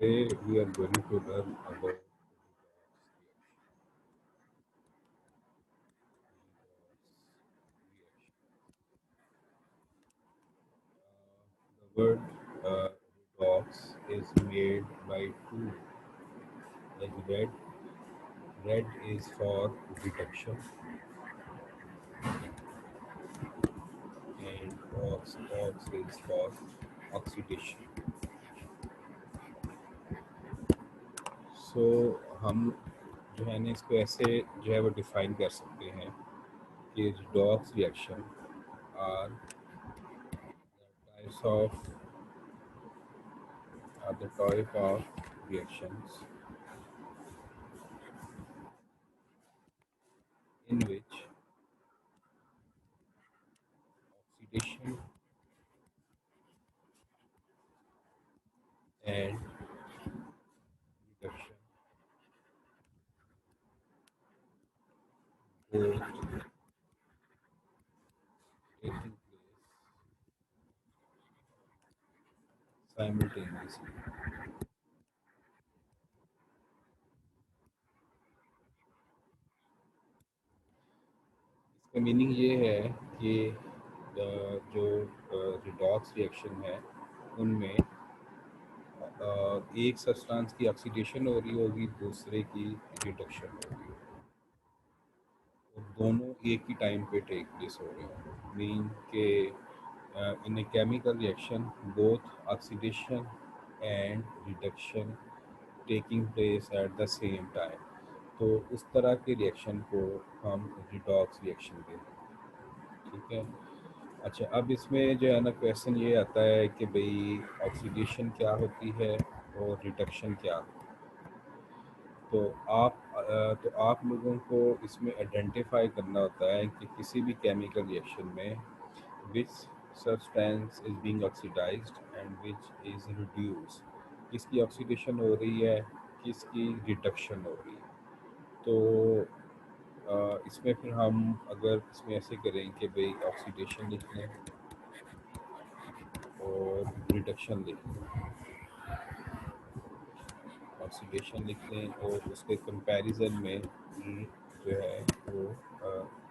Today we are going to learn about the word redox is made by two, like red. Red is for reduction and ox is for oxidation. So हम जो है ना इसको ऐसे जो है वो डिफाइन कर सकते हैं कि redox reaction are types of are the type of reactions in which oxidation and reduction both taking place simultaneously. इसका मीनिंग ये है कि जो रिडॉक्स रिएक्शन है उनमें एक सब्सटेंस की ऑक्सीडेशन हो रही होगी, दूसरे की रिडक्शन होगी, और दोनों एक ही टाइम पे टेक प्लेस हो रहे हैं। मीन के in a chemical reaction both oxidation and reduction taking place at the same time. तो उस तरह के रिएक्शन को हम रिडॉक्स रिएक्शन कहते हैं। ठीक है। अच्छा, अब इसमें जो है ना क्वेश्चन ये आता है कि भाई ऑक्सीडेशन क्या होती है और रिडक्शन क्या होती है। तो आप लोगों को इसमें आइडेंटिफाई करना होता है कि किसी भी केमिकल रिएक्शन में which substance is being oxidised and which is reduce, किसकी ऑक्सीडेशन हो रही है, किसकी रिडक्शन हो रही है। तो इसमें फिर हम अगर इसमें ऐसे करें कि भाई ऑक्सीडेशन लिख लें और रिडक्शन लिख लें, ऑक्सीडेशन लिख लें और उसके कंपैरिजन में जो है वो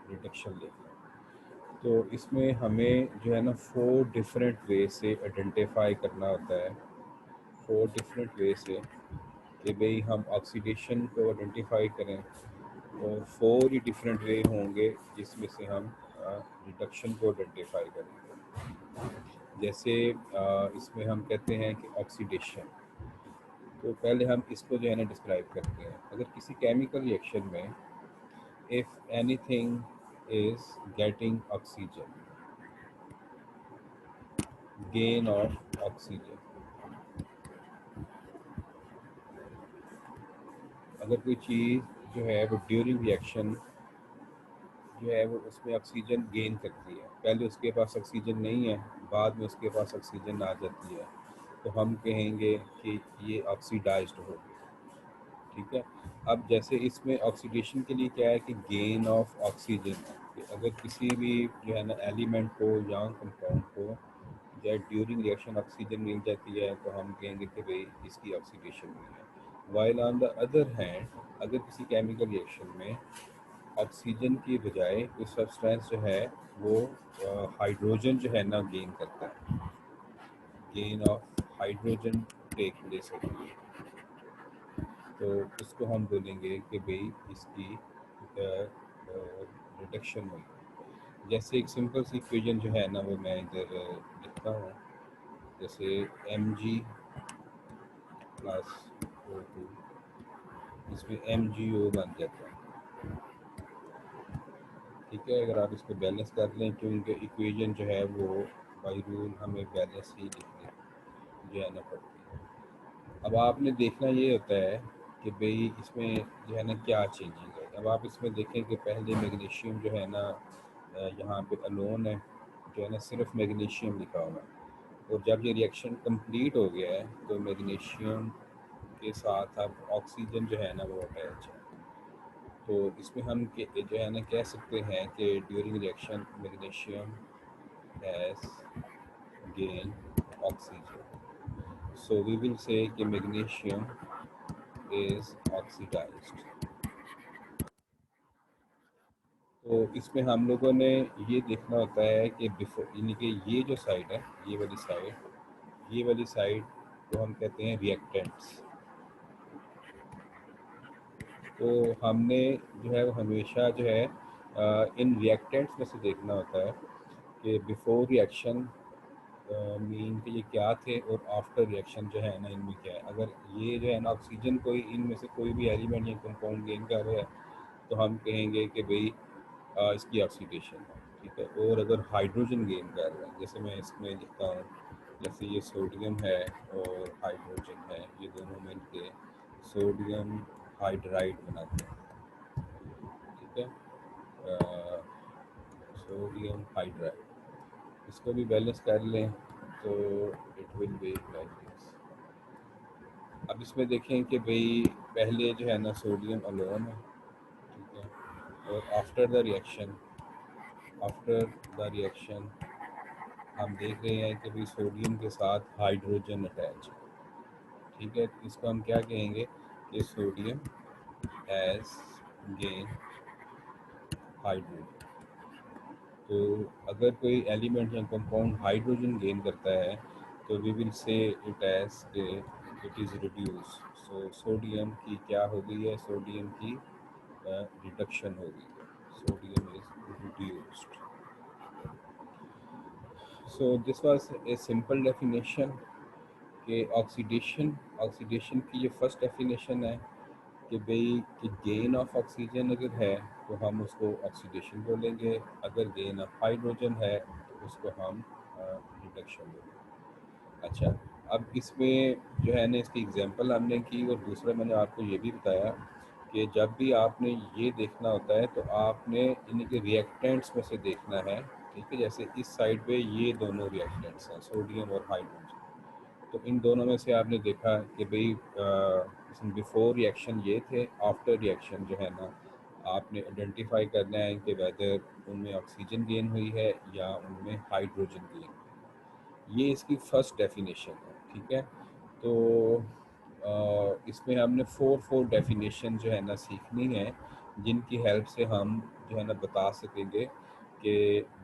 रिडक्शन लिख लें। तो इसमें हमें जो है ना 4 डिफरेंट वे से आइडेंटिफाई करना होता है, 4 डिफरेंट वे से कि भाई हम ऑक्सीडेशन को आइडेंटिफाई करें, और 4 ही डिफरेंट वे होंगे जिसमें से हम रिडक्शन को आइडेंटिफाई करेंगे। जैसे इसमें हम कहते हैं कि ऑक्सीडेशन, तो पहले हम इसको जो है ना डिस्क्राइब करते हैं। अगर किसी केमिकल रिएक्शन में if anything is getting oxygen, gain of oxygen, अगर कोई चीज़ जो है वो ड्यूरिंग रिएक्शन जो है वो उसमें ऑक्सीजन गेन करती है, पहले उसके पास ऑक्सीजन नहीं है, बाद में उसके पास ऑक्सीजन आ जाती है, तो हम कहेंगे कि ये ऑक्सीडाइज्ड हो गया। ठीक है। अब जैसे इसमें ऑक्सीडेशन के लिए क्या है कि गेन ऑफ ऑक्सीजन है, कि अगर किसी भी जो है ना एलिमेंट को या कंपाउंड को या ड्यूरिंग रिएक्शन ऑक्सीजन मिल जाती है तो हम कहेंगे कि भाई इसकी ऑक्सीडेशन हुई है। While on the other hand, अगर किसी केमिकल रिएक्शन में ऑक्सीजन की बजाय कोई सब्सटेंस जो है वो हाइड्रोजन जो है ना गेन करता है, gain of hydrogen take place होती है, तो उसको हम बोलेंगे कि भाई इसकी रिडक्शन हुई। जैसे एक सिंपल सी इक्वेशन जो है ना वो मैं इधर लिखता हूँ। जैसे Mg प्लस O2, इसमें MgO बन जाता है। ठीक है, अगर आप इसको बैलेंस कर लें, क्योंकि इक्वेशन जो है वो बाई रूल हमें बैलेंस ही लिखनी जो है ना पड़ती है। अब आपने देखना ये होता है कि भाई इसमें जो है ना क्या चेंजिंग है। अब आप इसमें देखें कि पहले मैग्नीशियम जो है ना यहाँ पे अलोन है, जो है ना सिर्फ मैग्नीशियम लिखा हुआ है, और जब ये रिएक्शन कंप्लीट हो गया है तो मैग्नीशियम के साथ अब ऑक्सीजन जो है ना वो अटैच है। तो इसमें हम जो है ना कह सकते हैं कि during reaction magnesium has gain oxygen. So we will say कि magnesium is oxidized. तो इसमें हम लोगों ने ये देखना होता है कि बिफोर, यानी कि ये जो साइड है, ये वाली साइड को हम कहते हैं रिएक्टेंट्स। तो हमने जो है वो हमेशा जो है इन रिएक्टेंट्स में से देखना होता है कि बिफोर रिएक्शन मीन कि ये क्या थे, और आफ्टर रिएक्शन जो है ना इनमें क्या है। अगर ये जो है ना ऑक्सीजन कोई इनमें से कोई भी एलिमेंट या कंपाउंड गेन कर रहा है तो हम कहेंगे कि भाई इसकी ऑक्सीडेशन है, ठीक है। और अगर हाइड्रोजन गेन कर रहा है, जैसे मैं इसमें लिखता हूँ, जैसे ये सोडियम है और हाइड्रोजन है, ये दोनों मिलके सोडियम हाइड्राइड बनाते हैं, ठीक है। सोडियम हाइड्राइड, इसको भी बैलेंस कर लें तो it will be like this. अब इसमें देखें कि भाई पहले जो है ना सोडियम अलोन है, ठीक है, और आफ्टर द रिएक्शन हम देख रहे हैं कि भाई सोडियम के साथ हाइड्रोजन अटैच है, ठीक है। इसको हम क्या कहेंगे कि सोडियम हैज़ गेन हाइड्रोजन। तो अगर कोई एलिमेंट या कंपाउंड हाइड्रोजन गेन करता है तो we will say it as के it is reduce. So sodium की क्या हो गई है, सोडियम की रिडक्शन हो गई है, sodium is reduced. So this was a simple definition कि ऑक्सीडेशन की ये फर्स्ट डेफिनेशन है कि भाई कि गेन ऑफ ऑक्सीजन अगर है तो हम उसको ऑक्सीडेशन बोलेंगे, अगर गेन ऑफ हाइड्रोजन है तो उसको हम रिडक्शन बोलेंगे। अच्छा, अब इसमें जो है ना इसकी एग्जांपल हमने की, और दूसरा मैंने आपको ये भी बताया कि जब भी आपने ये देखना होता है तो आपने इनके रिएक्टेंट्स में से देखना है, ठीक है। जैसे इस साइड पे ये दोनों रिएक्टेंट्स हैं, सोडियम और हाइड्रोजन। तो इन दोनों में से आपने देखा कि भाई इसमें बिफोर रिएक्शन ये थे, आफ्टर रिएक्शन जो है ना आपने आइडेंटिफाई करना है कि वेदर उनमें ऑक्सीजन गेन हुई है या उनमें हाइड्रोजन गेन हुई है। ये इसकी फर्स्ट डेफिनेशन है, ठीक है। तो इसमें हमने फोर डेफिनेशन जो है ना सीखनी है, जिनकी हेल्प से हम जो है ना बता सकेंगे कि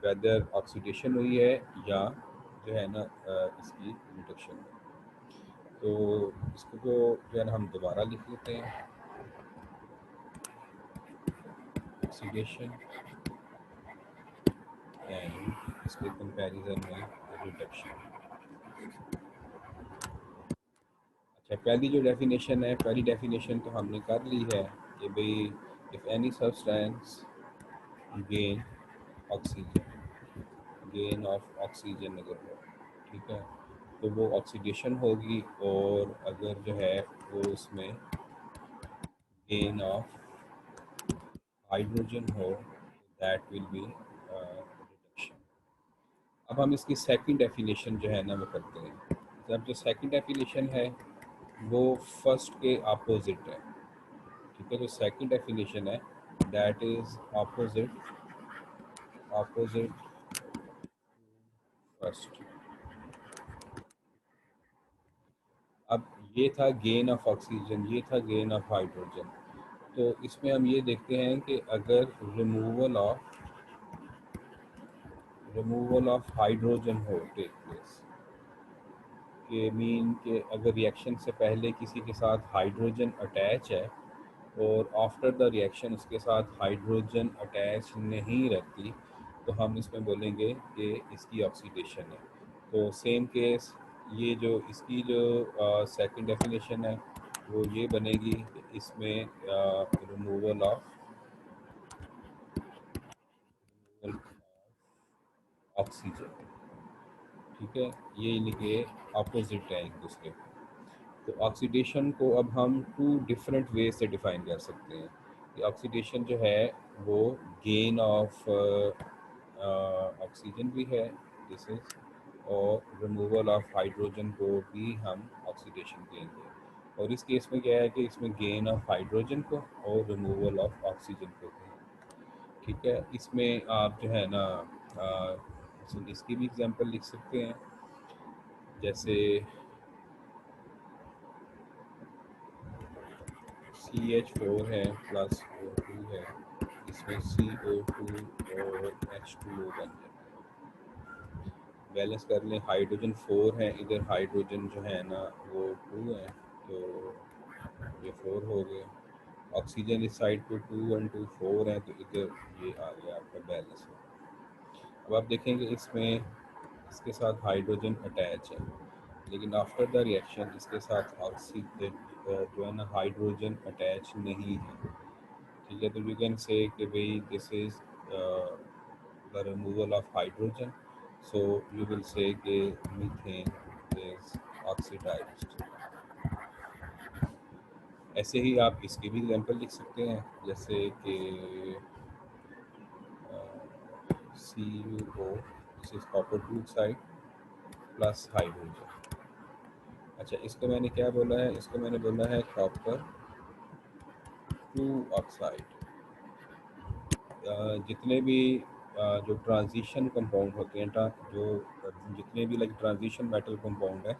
वेदर ऑक्सीडेशन हुई है या जो है ना इसकी रिडक्शन है। तो इसको जो है ना हम दोबारा लिख लेते हैं, ऑक्सीडेशन एंड इसके कंपैरिजन में रिडक्शन। अच्छा, पहली डेफिनेशन तो हमने कर ली है कि भाई if any substance gain oxygen, gain of oxygen अगर हो, ठीक है, तो वो ऑक्सीडेशन होगी। और अगर जो है वो उसमें गेन ऑफ हाइड्रोजन हो, दैट विल बी रिडक्शन। अब हम इसकी सेकंड डेफिनेशन जो है ना वो करते हैं। जब जो सेकंड डेफिनेशन है वो फर्स्ट के अपोजिट है, ठीक है। जो सेकंड डेफिनेशन है दैट इज अपोजिट फर्स्ट। अब ये था गेन ऑफ ऑक्सीजन, ये था गेन ऑफ हाइड्रोजन। तो इसमें हम ये देखते हैं कि अगर रिमूवल ऑफ हाइड्रोजन हो टेक प्लेस, के मीन के अगर रिएक्शन से पहले किसी के साथ हाइड्रोजन अटैच है और आफ्टर द रिएक्शन उसके साथ हाइड्रोजन अटैच नहीं रहती, तो हम इसमें बोलेंगे कि इसकी ऑक्सीडेशन है। तो सेम केस ये जो इसकी जो सेकंड डेफिनेशन है वो ये बनेगी कि इसमें रिमूवल ऑफ ऑक्सीजन, ठीक है। ये इनके अपोजिट है एक दूसरे के। तो ऑक्सीडेशन को अब हम टू डिफरेंट वे से डिफाइन कर सकते हैं कि ऑक्सीडेशन जो है वो गेन ऑफ ऑक्सीजन भी है, दिस इज, और रिमूवल ऑफ हाइड्रोजन को भी हम ऑक्सीडेशन कहेंगे। और इस केस में क्या है कि इसमें गेन ऑफ हाइड्रोजन को और रिमूवल ऑफ ऑक्सीजन को कहेंगे, ठीक है। इसमें आप जो है ना इसकी भी एग्जांपल लिख सकते हैं, जैसे CH4 है प्लस O2 है, इसमें CO2 और H2O बन जाएगा। बैलेंस कर लें, हाइड्रोजन 4 है, इधर हाइड्रोजन जो है ना वो 2 है, तो ये 4 हो गए। ऑक्सीजन इस साइड पे 2 और 2 4 है, तो इधर ये आ गया आपका बैलेंस हो। अब आप देखेंगे इसमें इसके साथ हाइड्रोजन अटैच है, लेकिन आफ्टर द रिएक्शन इसके साथ ऑक्सीजन जो है ना हाइड्रोजन अटैच नहीं है। ठीक है, तो यू कैन से कि भाई this is the removal of hydrogen, so you will say कि मीथेन इज ऑक्सीडाइज्ड। ऐसे ही आप इसके भी एग्जाम्पल लिख सकते हैं, जैसे कि CuO, this is copper two oxide plus hydrogen. अच्छा, इसको मैंने क्या बोला है, इसको मैंने बोला है कॉपर टू ऑक्साइड। जितने भी जो ट्रांजिशन कंपाउंड होते हैं, जो जितने भी लाइक ट्रांजिशन मेटल कंपाउंड है,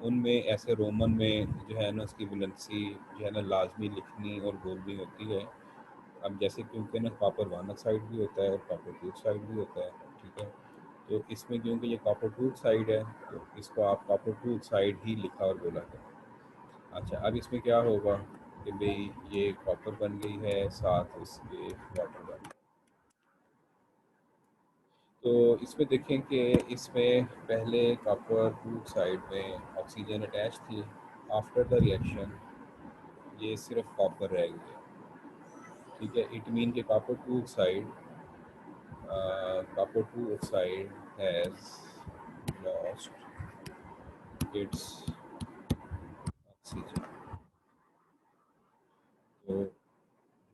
उनमें ऐसे रोमन में जो है ना उसकी वैलेंसी जो है ना लाजमी लिखनी और बोलनी होती है। अब जैसे क्योंकि ना कॉपर वन ऑक्साइड भी होता है और कॉपर टू ऑक्साइड भी होता है, ठीक है, तो इसमें क्योंकि ये कॉपर टू ऑक्साइड है, तो इसको आप कॉपर टू ऑक्साइड ही लिखा और बोला करें। अच्छा, अब इसमें क्या होगा कि भाई ये कॉपर बन गई है, साथ इसके वाटर बन गई। तो इसमें देखें कि इसमें पहले कॉपर टू साइड में ऑक्सीजन अटैच थी, आफ्टर द रिएक्शन ये सिर्फ कॉपर रह गया। ठीक है, इट मीन के copper 2 oxide has lost its oxygen। तो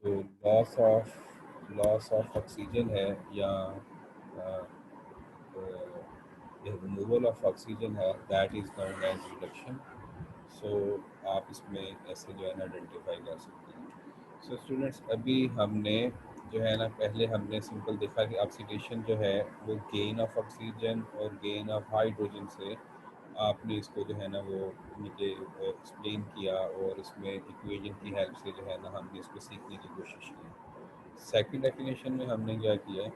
जो लॉस ऑफ ऑक्सीजन है, या रिमूवल ऑफ ऑक्सीजन है, that is known as reduction. So आप इसमें ऐसे जो है ना आइडेंटिफाई कर सकते हैं। सो स्टूडेंट्स, अभी हमने जो है ना पहले हमने सिंपल देखा कि ऑक्सीडेशन जो है वो गेन ऑफ ऑक्सीजन और गेन ऑफ हाइड्रोजन से आपने इसको जो है ना वो मुझे एक्सप्लेन किया, और इसमें इक्वेशन की हेल्प से जो है ना हमने इसको सीखने की कोशिश की। सेकंड डेफिनेशन में हमने क्या किया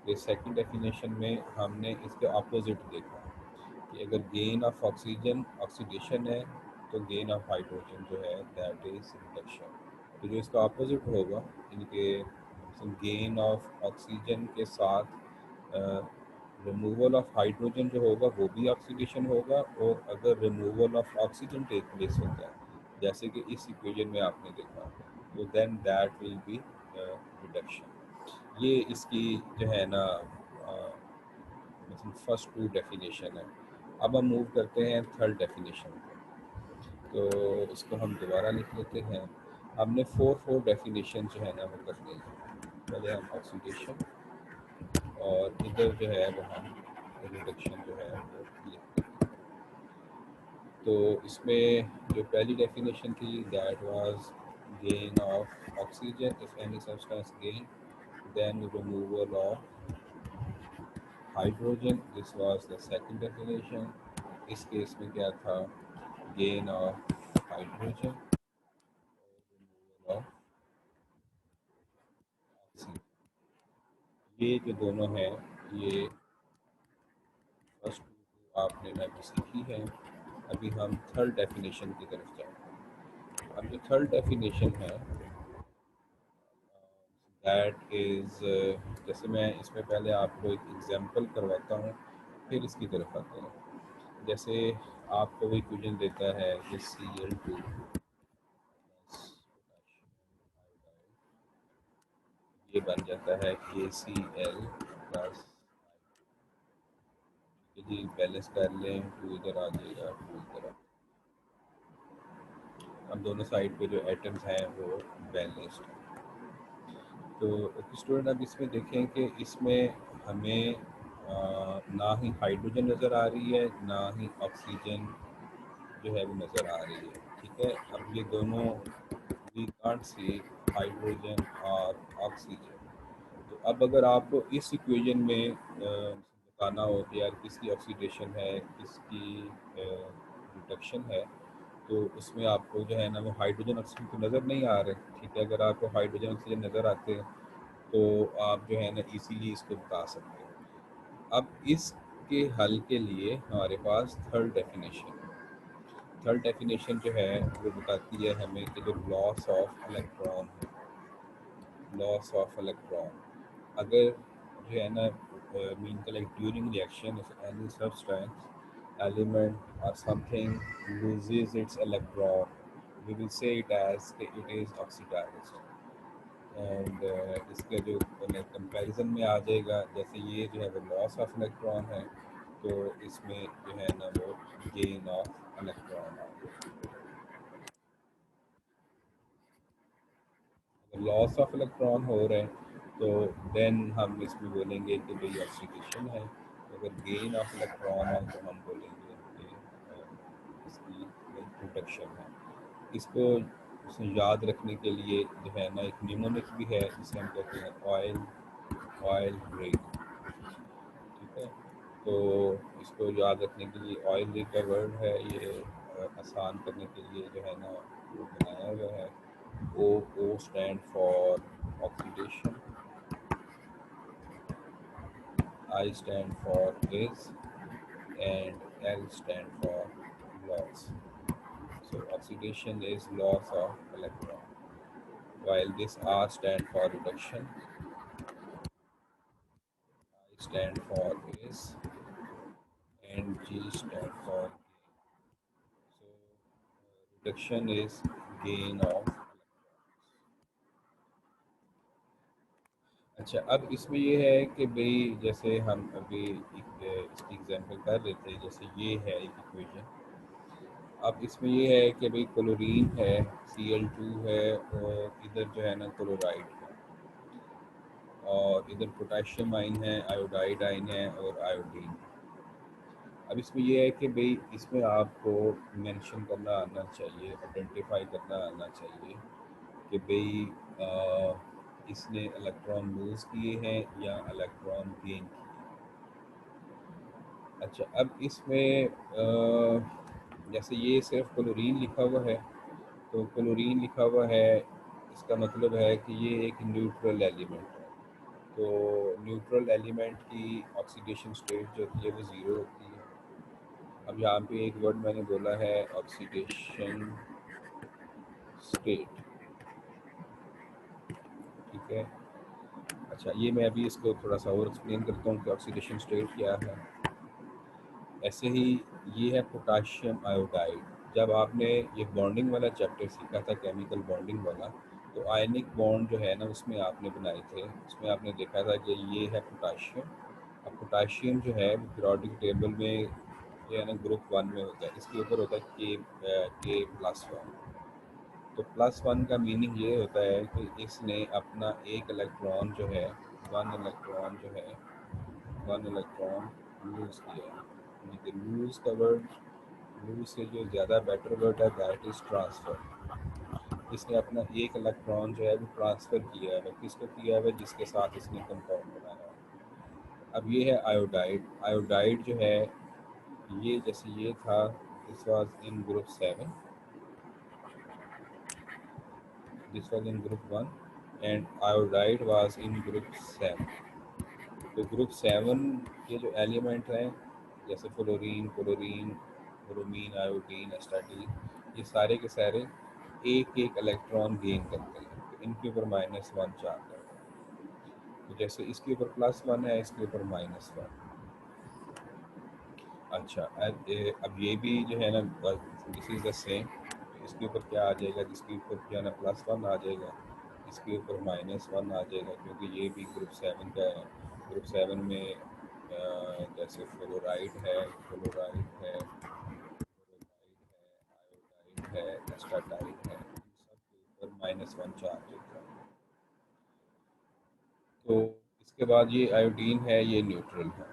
कि सेकंड डेफिनेशन में हमने इसके अपोजिट देखा कि अगर गेन ऑफ ऑक्सीजन ऑक्सीडेशन है, तो गेन ऑफ हाइड्रोजन जो है दैट इज रिडक्शन। तो जो इसका अपोजिट होगा, इनके गेन ऑफ ऑक्सीजन के साथ रिमूवल ऑफ हाइड्रोजन जो होगा वो भी ऑक्सीडेशन होगा, और अगर removal of oxygen take place होता है जैसे कि इस इक्वेशन में आपने देखा, तो then that will be reduction. ये इसकी जो है ना फर्स्ट टू डेफिनेशन है। अब हम मूव करते हैं थर्ड डेफिनेशन पे, तो इसको हम दोबारा लिख लेते हैं। हमने फोर डेफिनेशन जो है ना वो कर ली है। पहले हम ऑक्सीडेशन, और इधर जो है वो हम रिडक्शन जो है वो लिख लेते हैं। तो इसमें जो पहली डेफिनेशन थी that was gain of oxygen if any substance gain, then removal of hydrogen, this was the second definition. इस केस में क्या था, गेन ऑफ हाइड्रोजन और ऑक्सीजन। ये जो दोनों हैं, ये फर्स्ट आपने मैंने सीखी है। अभी हम थर्ड डेफिनेशन की तरफ जाएंगे। अब जो थर्ड डेफिनेशन है दैट इज़, जैसे मैं इसमें पहले आपको एक एग्जांपल करवाता हूँ, फिर इसकी तरफ आते हैं। जैसे आपको वो इक्वेशन देता है कि Cl2 ये बन जाता है KCl प्लस, जी बैलेंस कर लें, टू इधर आ जाएगा, टू इधर आ। अब दोनों साइड पे जो एटम्स हैं वो बैलेंस्ड हैं। तो स्टूडेंट अब इसमें देखें कि इसमें हमें ना ही हाइड्रोजन नज़र आ रही है, ना ही ऑक्सीजन जो है वो नज़र आ रही है। ठीक है, अब ये दोनों वी कांट सी हाइड्रोजन और ऑक्सीजन। तो अब अगर आपको इस इक्वेशन में बताना हो कि यार किसकी ऑक्सीडेशन है, किसकी रिडक्शन है, तो उसमें आपको जो है ना वो हाइड्रोजन ऑक्सीजन तो नज़र नहीं आ रहे, ठीक है। अगर आपको हाइड्रोजन ऑक्सीजन नज़र आते हैं तो आप जो है ना इजीली इसको बता सकते हो। अब इसके हल के लिए हमारे पास थर्ड डेफिनेशन जो है वो बताती है हमें कि जो लॉस ऑफ इलेक्ट्रॉन है, लॉस ऑफ इलेक्ट्रॉन, अगर जो है ना मीन का like during reaction if any substance element or something loses its electron, we will say it as it is oxidized। And इसके जो कंपैरिजन में आ जाएगा, जैसे ये जो है वो लॉस ऑफ इलेक्ट्रॉन है, तो इसमें जो है ना वो गेन ऑफ इलेक्ट्रॉन आ जाएगा। अगर लॉस ऑफ इलेक्ट्रॉन हो रहे हैं तो देन हम इसमें बोलेंगे कि भाई ऑक्सीडेशन है। अगर गेन ऑफ इलेक्ट्रॉन है तो हम बोलेंगे कि इसकी प्रोटेक्शन है। इसको उसे याद रखने के लिए जो है ना एक निमोनिक भी है जिसे हम कहते हैं ऑयल ऑयल रिग, ठीक है। तो इसको याद रखने के लिए ऑयल रिग का वर्ड है ये, आसान करने के लिए जो है ना वो बनाया हुआ है। O O stand for oxidation, I stand for is, and L stand for loss. So oxidation is loss of electron, while this R stand for reduction, I stand for is, and G stand for gain. So reduction is gain of electrons। अच्छा, अब इसमें ये है कि भाई जैसे हम अभी इसकी एग्जांपल कर रहे थे, जैसे ये है एक इक्वेशन। अब इसमें ये है कि भाई क्लोरीन है, Cl2 है, और इधर जो है ना क्लोराइड है, और इधर पोटेशियम आइन है, आयोडाइड आइन है, और आयोडीन। अब इसमें यह है कि भाई इसमें आपको मेंशन करना आना चाहिए, आइडेंटिफाई करना आना चाहिए कि भाई इसने इलेक्ट्रॉन लूज़ किए हैं या इलेक्ट्रॉन गेन किए। अच्छा, अब इसमें जैसे ये सिर्फ क्लोरीन लिखा हुआ है, तो क्लोरीन लिखा हुआ है इसका मतलब है कि ये एक न्यूट्रल एलिमेंट है। तो न्यूट्रल एलिमेंट की ऑक्सीडेशन स्टेट जो होती है वो ज़ीरो होती है। अब यहाँ पे एक वर्ड मैंने बोला है ऑक्सीडेशन स्टेट, ठीक है। अच्छा, ये मैं अभी इसको थोड़ा सा और एक्सप्लेन करता हूँ कि ऑक्सीडेशन स्टेट क्या है। ऐसे ही ये है पोटाशियम आयोडाइड। जब आपने ये बॉन्डिंग वाला चैप्टर सीखा था, केमिकल बॉन्डिंग वाला, तो आयनिक बॉन्ड जो है ना उसमें आपने बनाए थे, उसमें आपने देखा था कि ये है पोटाशियम। अब पोटाशियम जो है वो पीरियोडिक टेबल में जो है ना ग्रुप 1 में होता है, इसके ऊपर होता है K+1। तो +1 का मीनिंग ये होता है कि इसने अपना एक इलेक्ट्रॉन जो है, वन इलेक्ट्रॉन लूज़ किया है। लूज़ का वर्ड, लूज़ से जो ज़्यादा बेटर वर्ड है दैट इज़ ट्रांसफ़र। इसने अपना एक इलेक्ट्रॉन जो है वो ट्रांसफ़र किया है, किसको किया है, जिसके साथ इसने कंपाउंड बनाया है। अब ये है आयोडाइड। आयोडाइड जो है ये जैसे ये था, this was in group 7, this was in group 1, and iodide was in group 7। तो ग्रुप 7 के जो एलिमेंट हैं जैसे fluorine, chlorine, bromine, iodine, astatine, ये सारे के सारे एक एक इलेक्ट्रॉन गेन करते हैं। तो इनके ऊपर -1 चार्ज है। तो जैसे इसके ऊपर +1 है, इसके ऊपर -1। अच्छा, अब ये भी जो है ना दिस इज़ द सेम। इसके ऊपर क्या आ जाएगा, जिसके ऊपर जो है ना +1 आ जाएगा, इसके ऊपर -1 आ जाएगा, क्योंकि ये भी ग्रुप 7 का है। ग्रुप 7 में जैसे फ्लोराइड है, आयोडाइड है, एस्टाटाइड है, इन सब के ऊपर -1 चार्ज होता है। तो इसके बाद ये आयोडीन है, ये न्यूट्रल है।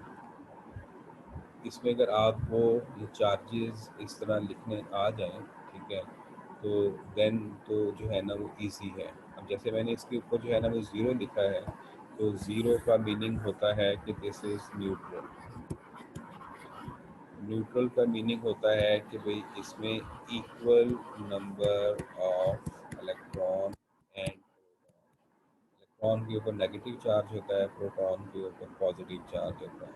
इसमें अगर आपको ये चार्जेस इस तरह लिखने आ जाएं, ठीक है, तो देन तो जो है ना वो इजी है। अब जैसे मैंने इसके ऊपर जो है ना वो ज़ीरो लिखा है, तो ज़ीरो का मीनिंग होता है कि दिस इज़ न्यूट्रल। न्यूट्रल का मीनिंग होता है कि भाई इसमें equal number of electron and electron के ऊपर नेगेटिव चार्ज होता है, प्रोटॉन के ऊपर पॉजिटिव चार्ज होता है।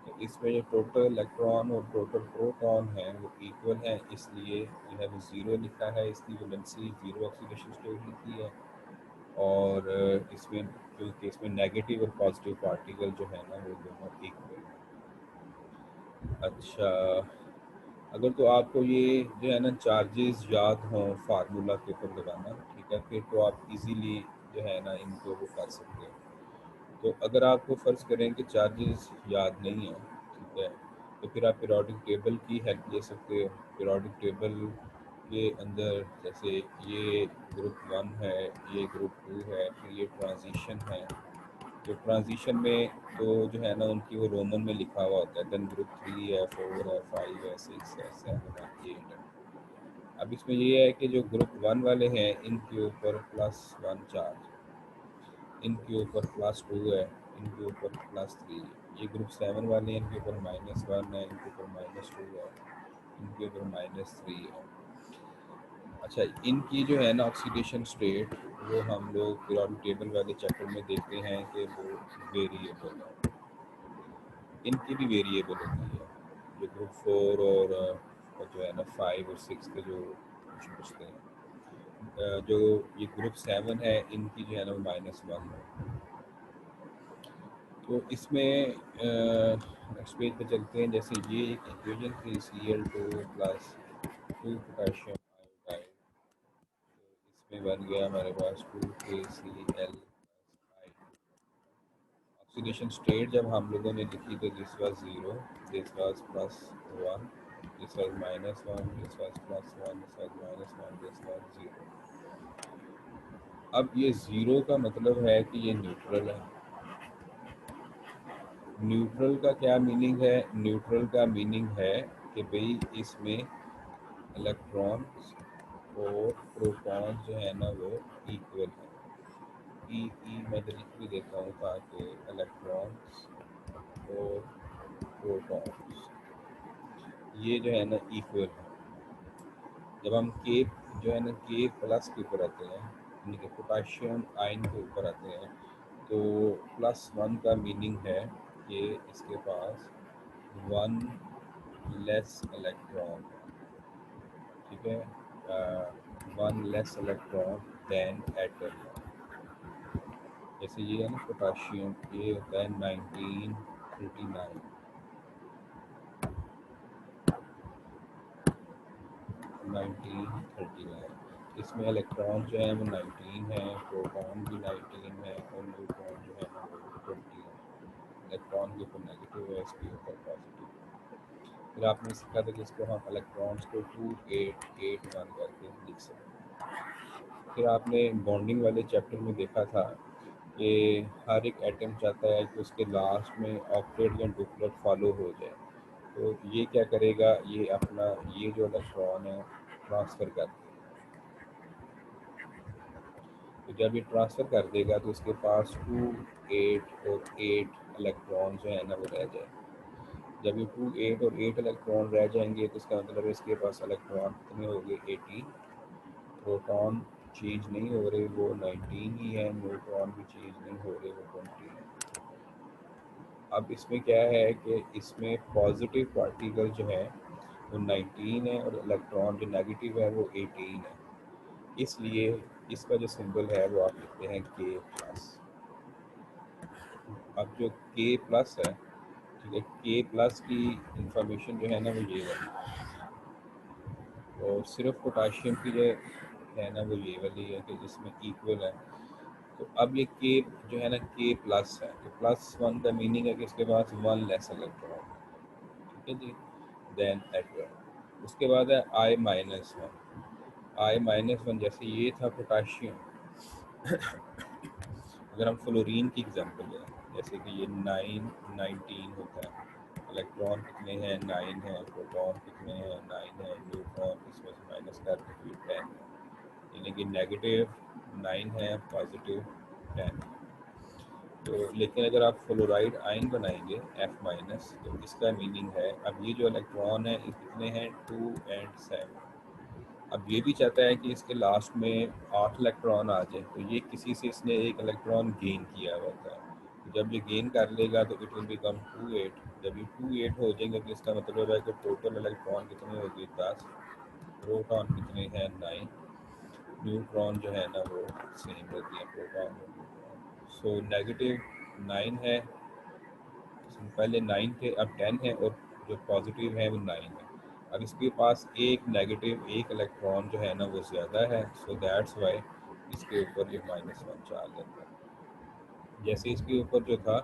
तो इसमें जो टोटल इलेक्ट्रॉन और टोटल प्रोटॉन है वो इक्वल है, इसलिए जो है वो ज़ीरो लिखा है, इसकी वैलेंसी ज़ीरो ऑक्सीडेशन स्टेट लिखी है। और इसमें क्योंकि इसमें नेगेटिव और पॉजिटिव पार्टिकल जो है ना वो दोनों इक्वल है। अच्छा, अगर तो आपको ये जो है ना चार्जेस याद हों फार्मूला के ऊपर लगाना, ठीक है, फिर तो आप इजीली जो है ना इनको वो कर सकते हो। तो अगर आपको फ़र्ज़ करें कि चार्जेस याद नहीं है, ठीक है, तो फिर आप पीरियोडिक टेबल की हेल्प ले सकते हो। पीरियोडिक टेबल के अंदर जैसे ये ग्रुप वन है, ये ग्रुप टू है, फिर ये ट्रांजिशन है। तो ट्रांजिशन में तो जो है ना उनकी वो रोमन में लिखा हुआ होता है, देन ग्रुप थ्री है, फोर है, फाइव है, सिक्स है, सेवन है, एट है। अब इसमें ये है कि जो ग्रुप वन वाले हैं इनके ऊपर +1 चार्ज, इनके ऊपर +2 है, इनके ऊपर +3 है। ये ग्रुप सेवन वाले हैं, इनके ऊपर -1 है, इनके ऊपर -2 है, इनके ऊपर -3 है। अच्छा, इनकी जो है ना ऑक्सीडेशन स्टेट वो हम लोग पीरियोडिक टेबल वाले चैप्टर में देखते हैं कि वो वेरिएबल है। इनकी भी वेरिएबल होती है, जो ग्रुप फोर और जो है ना फाइव और सिक्स के जो कुछ पूछते हैं। जो ये ग्रुप सेवन है इनकी जो है ना वो -1 है। तो इसमें नेक्स्ट पेज पे चलते हैं। जैसे ये एक इक्वेशन थी Cl2 + 2 पोटेशियम आयोडाइड, तो इसमें बन गया हमारे पास 2KCl। ऑक्सीडेशन स्टेट जब हम लोगों ने लिखी तो this was 0, this was +1, this was -1, this was +1, this was -1, this was 0। अब ये ज़ीरो का मतलब है कि ये न्यूट्रल है। न्यूट्रल का क्या मीनिंग है? न्यूट्रल का मीनिंग है कि भाई इसमें इलेक्ट्रॉन्स और प्रोटॉन जो है ना वो इक्वल है। ई मैं तो लिख भी देता हूँ ताकि इलेक्ट्रॉन्स और प्रोटॉन्स ये जो है ना इक्वल है। जब हम के जो है ना के प्लस के ऊपर आते हैं, यानी कि पोटाशियम आयन के ऊपर आते हैं, तो +1 का मीनिंग है कि इसके पास 1 लेस इलेक्ट्रॉन, ठीक है, 1 लेस इलेक्ट्रॉन देन एटम। जैसे ये है ना पोटाशियम, ये होता है 1939, 1939। इसमें इलेक्ट्रॉन जो है वो 19 है, प्रोटॉन भी 19 है और न्यूट्रॉन जो है ना वो 20 है। इलेक्ट्रॉन के ऊपर नेगेटिव है, इसके ऊपर पॉजिटिव है। फिर आपने सीखा था कि इसको हम इलेक्ट्रॉन्स को 2881 करके लिख सकते हैं। फिर आपने बॉन्डिंग वाले चैप्टर में देखा था कि हर एक एटम चाहता है कि उसके लास्ट में ऑक्टेट या डुप्लेट फॉलो हो जाए। तो ये क्या करेगा, ये अपना ये जो इलेक्ट्रॉन है ट्रांसफ़र कर देगा। तो जब ये ट्रांसफ़र कर देगा तो उसके पास 2, 8 और 8 इलेक्ट्रॉन जो है ना वो रह जाएंगे। जब ये 2, 8 और 8 इलेक्ट्रॉन रह जाएंगे तो इसका मतलब है इसके पास इलेक्ट्रॉन कितने हो गए, 18। प्रोटॉन चेंज नहीं हो रहे, वो 19 ही है। न्यूट्रॉन भी चेंज नहीं हो रहे, वो 20 है। अब इसमें क्या है कि इसमें पॉजिटिव पार्टिकल जो है वो 19 है और इलेक्ट्रॉन जो नेगेटिव है वो 18 है। इसलिए इसका जो सिंबल है वो आप लिखते हैं K+। अब जो K+ है, ठीक है, K+ की इंफॉर्मेशन जो है ना वो ये है, और सिर्फ पोटाशियम की जो है ना वो ये वाली है कि जिसमें इक्वल है। तो अब ये के जो है ना K+ है, तो +1 का मीनिंग है कि इसके पास 1 लेस इलेक्ट्रॉन है, ठीक है जी, देन एटम। उसके बाद है I-1। I-1 जैसे ये था पोटाशियम। अगर हम फ्लोरीन की एग्जांपल लें, जैसे कि ये 9 19 होता है, इलेक्ट्रॉन कितने हैं, 9 है, प्रोटॉन कितने हैं, 9 है, न्यूट्रॉन इसमें से माइनस करके फिर 10 है, यानी कि नेगेटिव 9 है, पॉजिटिव 10 है। तो लेकिन अगर आप फ्लोराइड आयन बनाएंगे F माइनस, तो इसका मीनिंग है अब ये जो इलेक्ट्रॉन है इस कितने हैं 2 और 7। अब ये भी चाहता है कि इसके लास्ट में 8 इलेक्ट्रॉन आ जाए, तो ये किसी से इसने एक इलेक्ट्रॉन गेन किया होता है। तो जब ये गेन कर लेगा तो इट विल बिकम 2 8। जब ये 2 8 हो जाएंगे तो इसका मतलब है कि टोटल इलेक्ट्रॉन कितने हो गए 10, प्रोटॉन कितने हैं 9, न्यूट्रॉन जो है ना वो सेम रहती है प्रोटॉन और न्यूट्रॉन। सो -9 है, पहले 9 थे अब 10 है, और जो पॉजिटिव है वो 9 है। अब इसके पास एक नेगेटिव एक इलेक्ट्रॉन जो है ना वो ज़्यादा है, सो दैट्स वाई इसके ऊपर ये -1 चार्ज आता है। जैसे इसके ऊपर जो था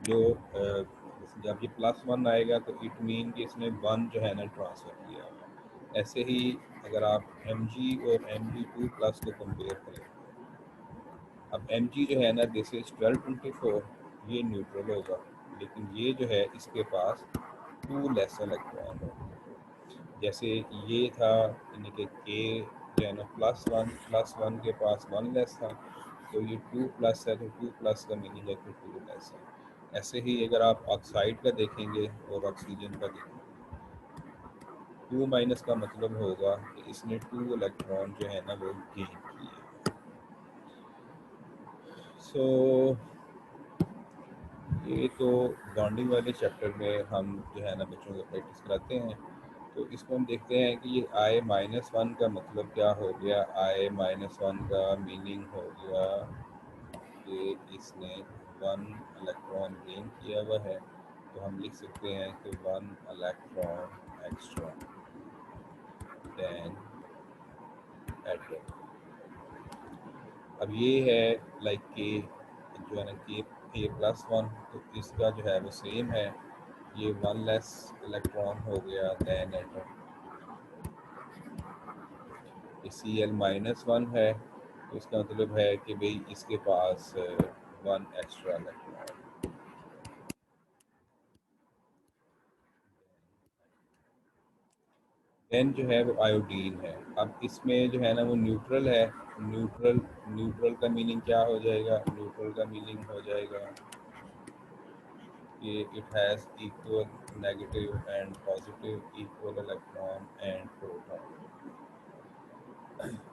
जो जब ये +1 आएगा तो इट मीन कि इसने 1 जो है ना ट्रांसफ़र किया हुआ। ऐसे ही अगर आप Mg और Mg2 प्लस को कंपेयर करें, अब Mg जो है ना दिस इज 1224, ये न्यूट्रल होगा, लेकिन ये जो है इसके पास 2 लेस इलेक्ट्रॉन होगा। जैसे ये था यानी कि K जो है ना +1 के पास 1 लेस था, तो ये 2 प्लस है, तो 2 प्लस का मीनिंग है कि 2 लेस है। ऐसे ही अगर आप ऑक्साइड का देखेंगे और ऑक्सीजन का देखेंगे, 2 माइनस का मतलब होगा कि इसने 2 इलेक्ट्रॉन जो है ना वो गेन किए। सो ये तो बॉन्डिंग वाले चैप्टर में हम जो है ना बच्चों को प्रैक्टिस कराते हैं। तो इसमें हम देखते हैं कि ये I-1 का मतलब क्या हो गया। I-1 का मीनिंग हो गया कि इसने 1 इलेक्ट्रॉन गेन किया हुआ है, तो हम लिख सकते हैं कि 1 इलेक्ट्रॉन एक्स्ट्रा देन एटम। अब ये है लाइक के जो है ना K+1, तो इसका जो है वो सेम है, ये 1 लेस इलेक्ट्रॉन हो गया देन एटम। Cl-1 है, तो इसका मतलब है कि भाई इसके पास 1 एक्स्ट्रा इलेक्ट्रॉन। देन जो है वो आयोडीन है। अब इसमें जो है ना वो न्यूट्रल है। न्यूट्रल का मीनिंग क्या हो जाएगा, न्यूट्रल का मीनिंग हो जाएगा कि it has equal negative and positive equal electron and proton.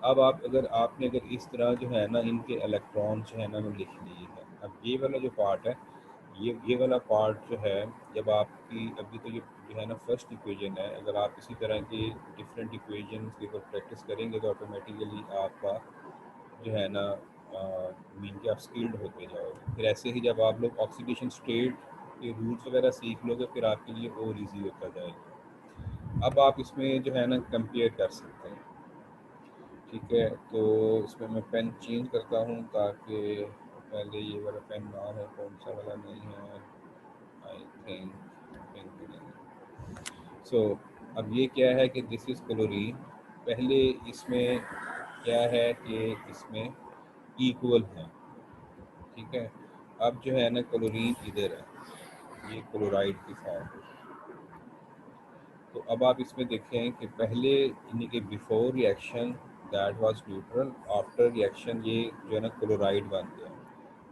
अब अगर इस तरह जो है ना इनके इलेक्ट्रॉन जो है ना वो लिख लिए हैं। अब ये वाला जो पार्ट है, ये वाला पार्ट जो है, जब आपकी अभी तो ये जो है ना फर्स्ट इक्वेशन है, अगर आप इसी तरह की डिफरेंट इक्वेशन के ऊपर प्रैक्टिस करेंगे तो ऑटोमेटिकली आपका जो है ना मीन के आप स्किल्ड होते जाओगे। फिर ऐसे ही जब आप लोग ऑक्सीडेशन स्टेट के रूल्स वगैरह सीख लोगे, फिर आपके लिए और ईजी होता जाएगा। अब आप इसमें जो है ना कंपेयर कर सकते हैं। ठीक है, तो इसमें मैं पेन चेंज करता हूँ ताकि पहले ये वाला पेन ना हो, कौन सा वाला नहीं है, आई थिंक पिंक नहीं। सो अब ये क्या है कि दिस इज़ क्लोरीन। पहले इसमें क्या है कि इसमें इक्वल है। ठीक है, अब जो है ना क्लोरीन इधर है, ये क्लोराइड की फॉर्म है। तो अब आप इसमें देखें कि पहले यानी कि before reaction that was neutral, after reaction ये जो है ना क्लोराइड बन गया,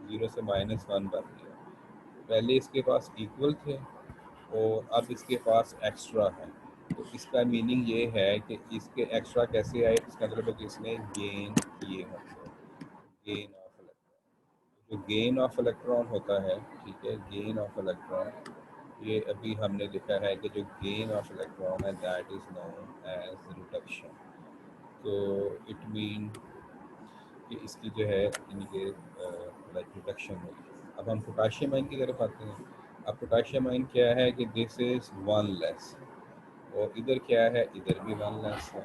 0 से -1 बन गया। पहले इसके पास इक्वल थे और अब इसके पास एक्स्ट्रा है। तो इसका मीनिंग ये है कि इसके एक्स्ट्रा कैसे आए, इसका मतलब है कि इसने गेन किए होंगे, गेन ऑफ इलेक्ट्रॉन। जो गेन ऑफ इलेक्ट्रॉन होता है, ठीक है, गेन ऑफ इलेक्ट्रॉन, ये अभी हमने लिखा है कि जो गेन ऑफ इलेक्ट्रॉन है that is known as reduction. तो इट मीन कि इसकी जो है इनके लाइक रिडक्शन होगी। अब हम पोटाशियम आयन की तरफ आते हैं। अब पोटाशियम आयन क्या है कि दिस इज़ 1 लेस, और इधर क्या है, इधर भी 1 लेस है।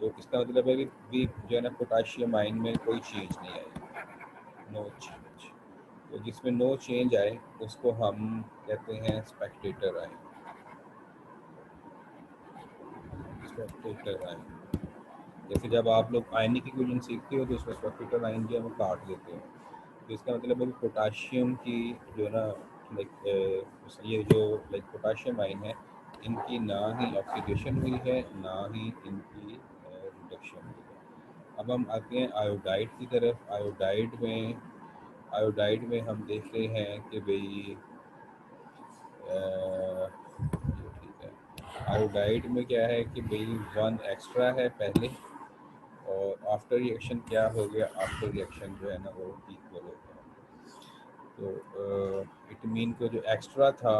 तो इसका मतलब है कि भी जो है ना पोटाशियम आयन में कोई चेंज नहीं आएगी, नो चेंज। तो जिसमें नो चेंज आए उसको हम कहते हैं स्पेक्टेटर आयन। स्पेक्टेटर आयन, जैसे जब आप लोग आयनिक इक्वेशन सीखते हो तो उसमें स्पेक्टेटर आयन जो है वो काट देते हैं। तो इसका मतलब है कि पोटाशियम की जो है ना लाइक ये जो लाइक पोटाशियम आयन है, इनकी ना ही ऑक्सीडेशन हुई है ना ही इनकी रिडक्शन हुई है। अब हम आते हैं आयोडाइड की तरफ। आयोडाइड में आयोडाइड में हम देख रहे हैं कि भाई ये ठीक है, आयोडाइड में क्या है कि भाई वन एक्स्ट्रा है पहले, और आफ्टर रिएक्शन क्या हो गया, आफ्टर रिएक्शन जो है ना वो इक्वल हो गया। तो इट मीन को जो एक्स्ट्रा था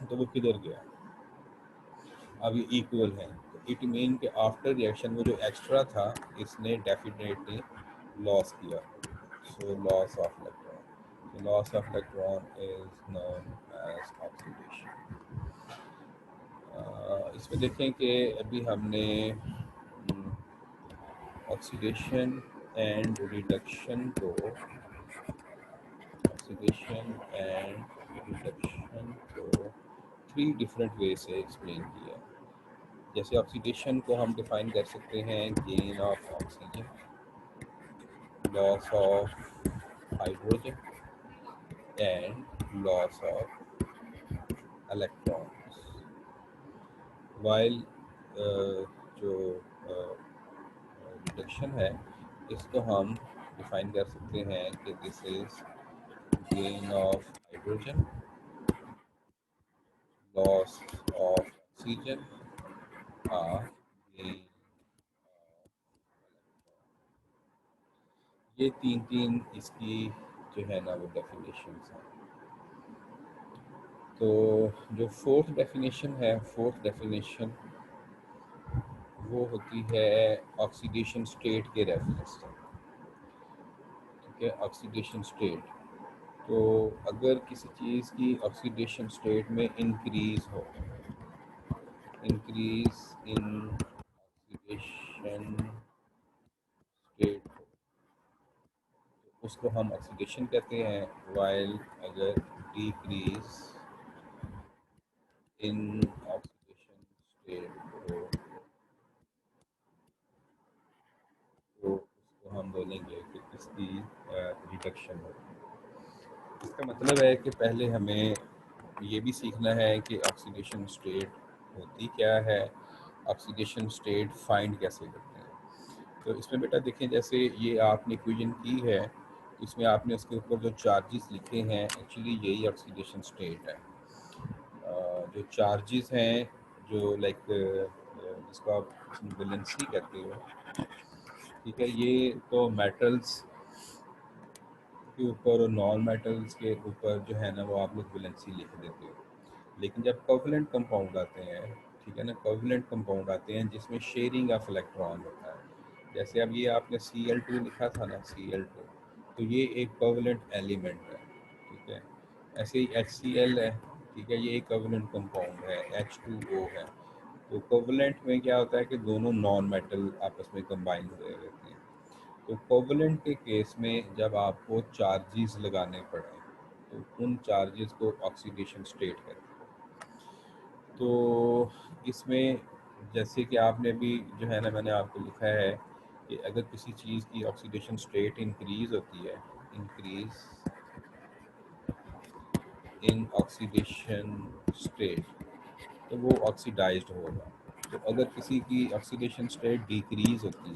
तो वो किधर गया, अब ये इक्वल है, तो इट मीन के आफ्टर रिएक्शन वो जो एक्स्ट्रा था इसने डेफिनेटली लॉस किया। So loss of electron, loss of electron is known as oxidation. इसमें देखें कि अभी हमने ऑक्सीडेशन एंड रिडक्शन को, ऑक्सीडेशन एंड रिडक्शन को थ्री डिफरेंट वे से एक्सप्लेन किया। जैसे ऑक्सीडेशन को हम डिफाइन कर सकते हैं gain of oxygen, loss of hydrogen and loss of electrons. While जो रिडक्शन है इसको हम डिफाइन कर सकते हैं कि this is gain of hydrogen, loss of oxygen और गेन। ये तीन तीन इसकी जो है ना वो डेफिनेशंस हैं। तो जो फोर्थ डेफिनेशन है, फोर्थ डेफिनेशन वो होती है ऑक्सीडेशन स्टेट के रेफरेंस से। ठीक है, ऑक्सीडेशन स्टेट, तो अगर किसी चीज़ की ऑक्सीडेशन स्टेट में इंक्रीज हो, इंक्रीज इन ऑक्सीडेशन स्टेट हो, तो उसको हम ऑक्सीडेशन कहते हैं। वाइल अगर डिक्रीज इन ऑक्सीडेशन स्टेट हो तो उसको हम बोलेंगे कि इसकी रिडक्शन हो। इसका मतलब है कि पहले हमें ये भी सीखना है कि ऑक्सीडेशन स्टेट होती क्या है, ऑक्सीडेशन स्टेट फाइंड कैसे करते हैं। तो इसमें बेटा देखें, जैसे ये आपने इक्वेशन की है, तो इसमें आपने उसके ऊपर जो चार्जेस लिखे हैं एक्चुअली यही ऑक्सीडेशन स्टेट है। जो चार्जेस हैं जो लाइक जिसको आप वैलेंसी कहते हो, ठीक है, ये तो मेटल्स के ऊपर और नॉन मेटल्स के ऊपर जो है ना वो आप लोग वैलेंसी लिख देते हो। लेकिन जब कोवलेंट कंपाउंड आते हैं, ठीक है ना, कोवलेंट कंपाउंड आते हैं जिसमें शेयरिंग ऑफ इलेक्ट्रॉन होता है, जैसे अब ये आपने Cl2 लिखा था ना, Cl2, तो ये एक कोवलेंट एलिमेंट है। ठीक है, ऐसे ही HCl है, ठीक है, ये एक कोवलेंट कंपाउंड है, H2O है। तो कोवलेंट में क्या होता है कि दोनों नॉन मेटल आपस में कंबाइन हुए रहते हैं। तो कोवलेंट के केस में जब आपको चार्जेस लगाने पड़े तो उन चार्जेस को ऑक्सीडेशन स्टेट कहते हैं। तो इसमें जैसे कि आपने भी जो है ना, मैंने आपको लिखा है कि अगर किसी चीज़ की ऑक्सीडेशन स्टेट इंक्रीज होती है, इंक्रीज इन ऑक्सीडेशन स्टेट, तो वो ऑक्सीडाइज्ड होगा। तो अगर किसी की ऑक्सीडेशन स्टेट डिक्रीज होती है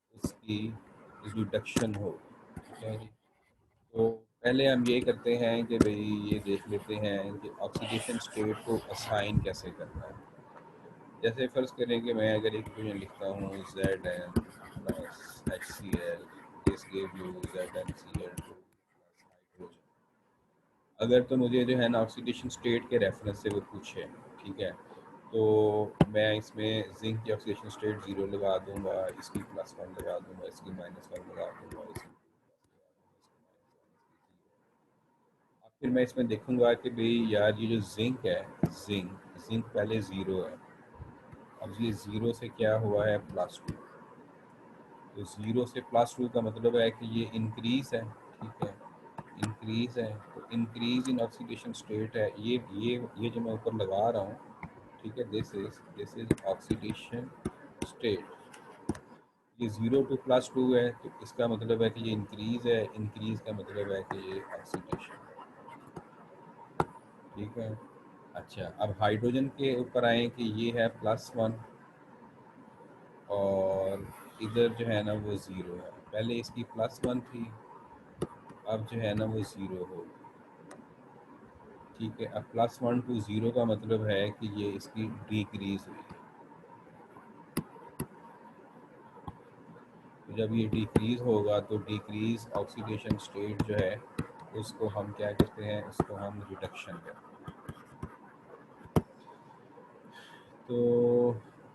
तो उसकी रिडक्शन हो। ठीक है जी। तो पहले हम ये करते हैं कि भाई ये देख लेते हैं कि ऑक्सीडेशन स्टेट को असाइन कैसे करना है। जैसे फ़र्ज़ करें कि मैं अगर एक इक्वेशन लिखता हूँ Zn plus HCl, this give you ZnCl2 plus hydrogen. अगर तो मुझे जो है ना ऑक्सीडेशन स्टेट के रेफरेंस से वो पूछे, ठीक है, तो मैं इसमें जिंक की ऑक्सीडेशन स्टेट 0 लगा दूंगा, इसकी +1 लगा दूंगा, इसकी -1 लगा दूंगा, इसकी अब फिर मैं इसमें देखूंगा कि भाई यार ये जो जिंक है, जिंक जिंक पहले 0 है, अब ये 0 से क्या हुआ है +2। तो 0 से +2 का मतलब है कि ये इंक्रीज है। ठीक है, इंक्रीज है, तो इंक्रीज इन ऑक्सीडेशन स्टेट है, ये जो मैं ऊपर लगा रहा हूँ, ठीक है, दिस इज ऑक्सीडेशन स्टेट। ये 0 टू +2 है, तो इसका मतलब है कि ये इंक्रीज है, इंक्रीज का मतलब है कि ये ऑक्सीडेशन है। ठीक है, अच्छा, अब हाइड्रोजन के ऊपर आए कि ये है +1 और इधर जो है ना वो 0 है। पहले इसकी +1 थी, अब जो है ना वो 0 हो। ठीक है, अब +1 टू 0 का मतलब है कि ये इसकी डिक्रीज हुई है। तो जब ये डिक्रीज होगा तो डिक्रीज ऑक्सीडेशन स्टेट जो है उसको हम क्या कहते हैं, उसको हम रिडक्शन कहते हैं। तो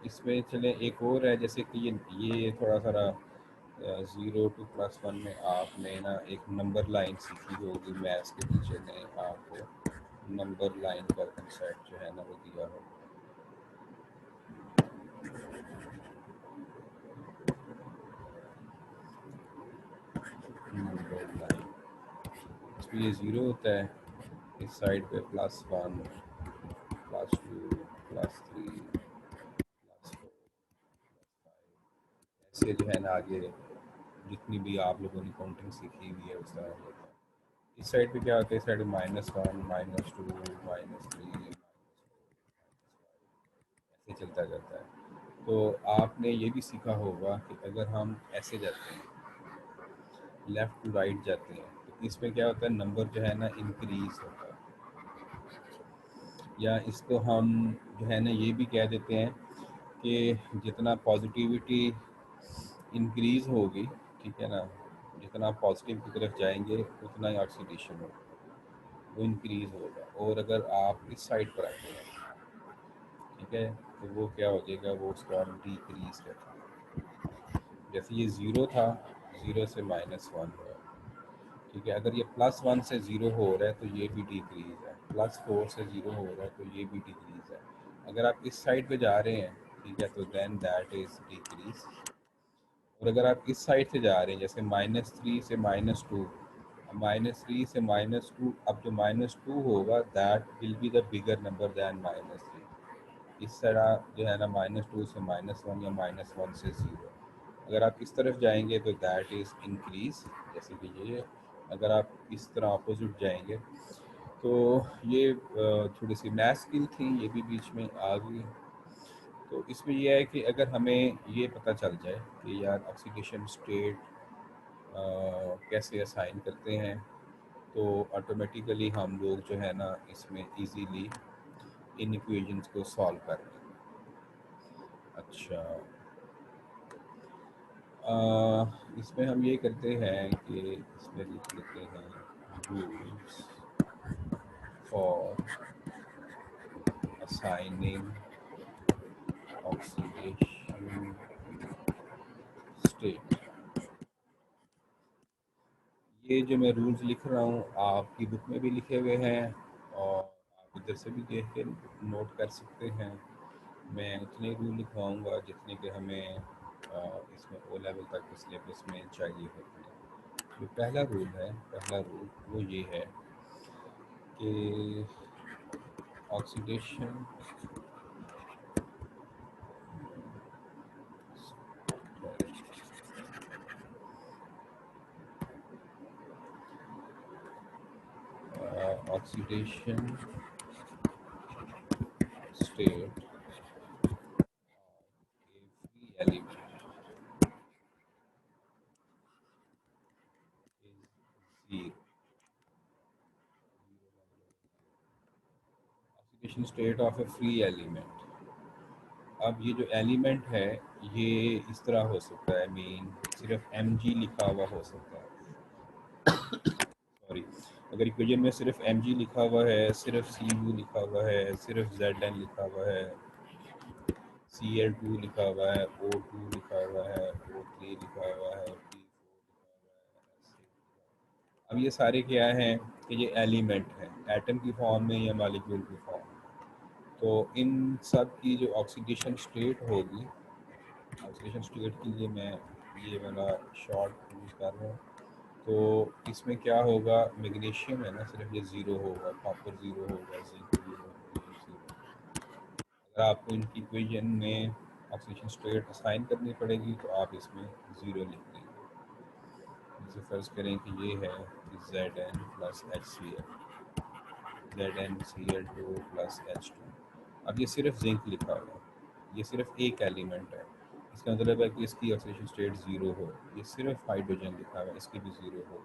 इसमें चले एक और है, जैसे कि ये थोड़ा सा 0 टू +1 में आपने ना एक नंबर लाइन सीखी होगी, मैथ्स के टीचर ने आपको नंबर लाइन का कंसेप्ट जो है ना वो दिया होगा। नंबर लाइन, इसमें ये 0 होता है, इस साइड पे +1 +2 +3 +4 ऐसे जो है ना आगे जितनी भी आप लोगों ने काउंटिंग सीखी हुई है उस तरह होता है। इस साइड पे क्या होता है, इस साइड -1 -2 -3 ऐसे चलता जाता है। तो आपने ये भी सीखा होगा कि अगर हम ऐसे जाते हैं, लेफ़्ट टू राइट जाते हैं, तो इसमें क्या होता है, नंबर जो है ना इंक्रीज होता है। या इसको हम जो है ना ये भी कह देते हैं कि जितना पॉजिटिविटी इंक्रीज होगी, ठीक है ना, जितना आप पॉजिटिव की तरफ जाएंगे उतना ही ऑक्सीडेशन होगा, वो इंक्रीज होगा। और अगर आप इस साइड पर आते हैं, ठीक है, तो वो क्या हो जाएगा, वो उसको हम डिक्रीज कहते हैं। जैसे ये 0 था, 0 से -1 हुआ, ठीक है। अगर ये +1 से 0 हो रहा है तो ये भी डिक्रीज है, +4 से 0 हो रहा है तो ये भी डिक्रीज है। अगर आप इस साइड पे जा रहे हैं, ठीक है, तो देन दैट इज डिक्रीज। और अगर आप इस साइड से जा रहे हैं, जैसे -3 से -2, -3 से -2, अब जो -2 होगा that will be the bigger number than -3। इस तरह जो है ना -2 से -1 या -1 से 0, अगर आप इस तरफ जाएंगे तो दैट इज़ इंक्रीज, जैसे कि ये। अगर आप इस तरह अपोजिट जाएंगे तो ये थोड़ी सी मैथ स्किल थी, ये भी बीच में आ गई। तो इसमें यह है कि अगर हमें ये पता चल जाए कि यार ऑक्सीडेशन स्टेट कैसे असाइन करते हैं, तो ऑटोमेटिकली हम लोग जो है ना इसमें इजीली इन इक्वेशंस को सॉल्व कर लेंगे। अच्छा, इसमें हम ये करते हैं कि इसमें लिख लेते हैं rules for assigning oxidation state. ये जो मैं रूल्स लिख रहा हूँ आपकी बुक में भी लिखे हुए हैं, और आप इधर से भी देख के नोट कर सकते हैं। मैं उतने रूल लिखवाऊँगा जितने के हमें इसमें ओ लेवल तक के सिलेबस में चाहिए होते हैं। जो पहला रूल है, पहला रूल वो ये है कि oxidation oxidation state free element is zero. Oxidation state of A free element. अब ये जो एलिमेंट है ये इस तरह हो सकता है, मीन सिर्फ mg लिखा हुआ हो सकता है। सॉरी, अगर इक्वेशन में सिर्फ mg लिखा हुआ है, सिर्फ cu लिखा हुआ है, सिर्फ zn लिखा हुआ है, Cl2 लिखा हुआ है, O2 लिखा हुआ है, O3 लिखा हुआ है, P4 लिखा हुआ है, अब ये सारे क्या हैं कि ये एलिमेंट हैं, एटम की फॉर्म में या मॉलिक्यूल की फॉर्म में। तो इन सब की जो ऑक्सीडेशन स्टेट होगी, ऑक्सीडेशन स्टेट के लिए मैं ये वाला शॉर्ट यूज़ कर रहा हूँ। तो इसमें क्या होगा, मैग्नीशियम है ना, सिर्फ ये 0 होगा, कॉपर 0 होगा, जिंक 0 होगा। अगर आपको इनकी इक्वेशन में ऑक्सीडेशन स्टेट असाइन करनी पड़ेगी तो आप इसमें 0 लिख देंगे। जैसे फ़र्ज़ करें कि ये है कि Zn plus HCl, ZnCl2 plus H2। अब ये सिर्फ जिंक लिखा हुआ है, ये सिर्फ एक एलिमेंट है। इसका मतलब है कि इसकी ऑक्सीडेशन स्टेट ज़ीरो हो। ये सिर्फ हाइड्रोजन लिखा हुआ है, इसकी भी ज़ीरो हो।